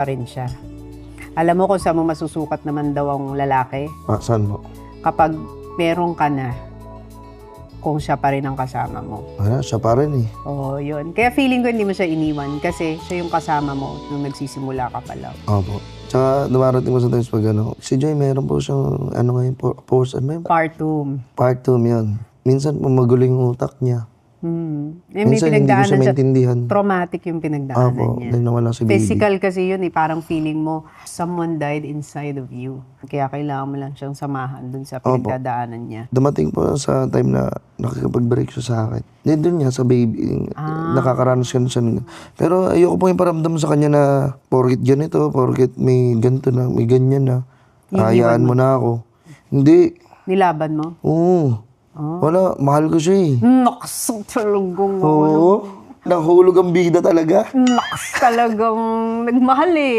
pa rin siya. Alam mo kung saan mo masusukat naman daw ang lalaki? Saan mo? Kapag meron ka na, kung siya pa rin ang kasama mo. Siya pa rin eh. Oo, yun. Kaya feeling ko hindi mo siya iniwan kasi siya yung kasama mo nung nagsisimula ka pa lang. Opo. Tsaka dumarating mo sometimes pag si Joy meron po siyang ngayon, Partum. partum yun. Minsan po magulo yung utak niya. May Minsan hindi ko siya pinagdaanan siya. maintindihan. Traumatic yung pinagdaanan Opo, niya. dahil nawala si baby. Physical kasi yun eh. Parang feeling mo, someone died inside of you. Kaya kailangan mo lang siyang samahan dun sa pinagdadaanan niya. Dumating po sa time na nakikipag-break siya sa akin. Then doon niya sa baby, nakakaranas siya. Pero ayoko po yung paramdam sa kanya na porkit ganito, porkit may ganito na, may ganyan na. Hayaan mo na ako. Hindi. Nilaban mo? Oo. Wala, mahal ko siya eh. Naks, talagang Oo. Nahulog ang bida talaga. Naks, talagang nagmahal eh.